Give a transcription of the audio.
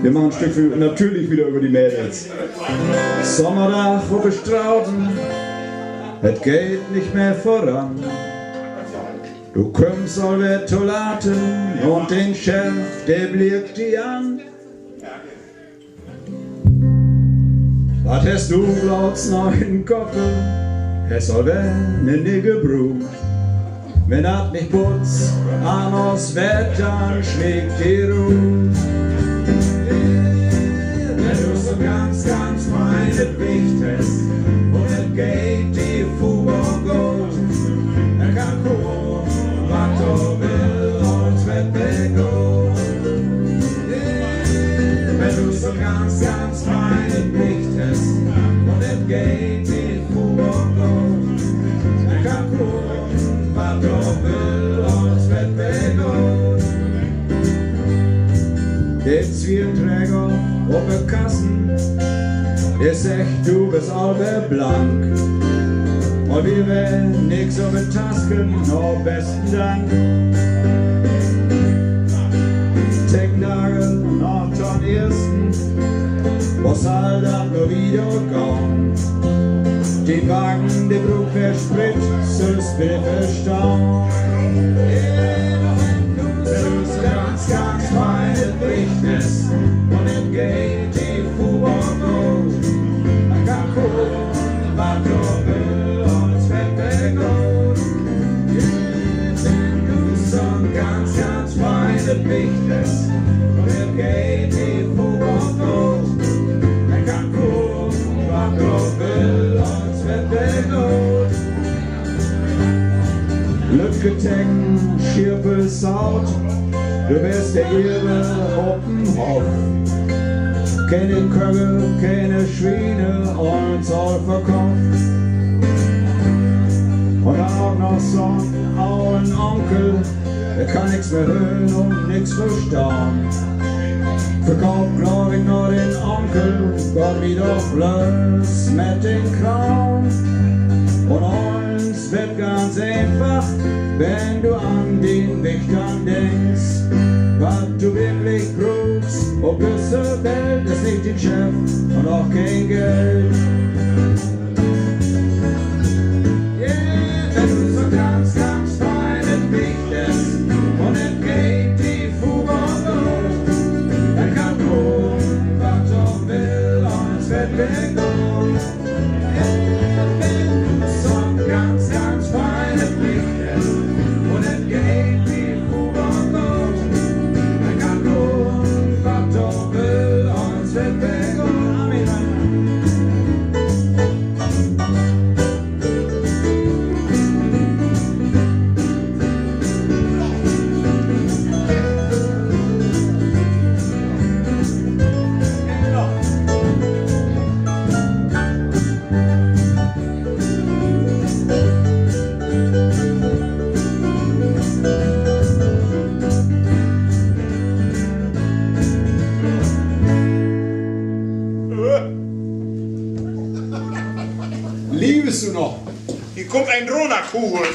Wir machen ein Stück für, natürlich wieder über die Mädels. Sommerdach auf der Straßen, es geht nicht mehr voran. Du kommst alle Toiletten und den Chef, der blickt die an. Was hast du bloß noch in Koppel? Es soll wenn nicht gebraucht. Wenn das nicht putzt, an uns wird, dann schlägt die Ruhe. Wenn du so ganz meine Gewicht hast und es geht die Fuge gut, dann kann kommen, was du willst, und wird begut. Wenn du so ganz meine Gewicht hast und es geht die Fuge gut, dann kann kommen, was du willst, und wird begut. Der Zwiebelträger auf der Kassen, der sagt, du bist alle blank. Und wir werden nix auf den Tasken, noch besten Dank. Tage nach den ersten, was all das nur wieder gone. Die Wagen, die Brug verspritzt, das Bild verstauen. Wenn du ganz meine Pflicht ist und es geht die Fuhr gut, dann kann kommen, was du willst, und es wird begut. Wenn du so ganz meine Pflicht ist und es geht die Fuhr gut, dann kann kommen, was du willst, und es wird begut. Lücke Tecken, Schirpe Saut, du bist der Ehre auf dem Hof. Keine Kögel, keine Schweine und soll verkauft. Und auch noch so ein Onkel, der kann nix mehr hören und nix verstauen. Verkauft glaub ich nur den Onkel, Gott wie doch bloß mit den Kram. Und uns wird ganz einfach, wenn du an den Wächtern denkst. Was du wirklich brauchst, ob diese Welt ist nicht den Chef und auch kein Geld. Yeah, wenn du so ganz feine bist und es geht die Fuge gut, dann kann kommen, was du willst, und es wird begut. Wenn du so ganz feine bist und es geht die Fuge gut, dann kann kommen, was du willst, und es wird begut. Liebest du noch? Hier kommt ein Drohnerkugel.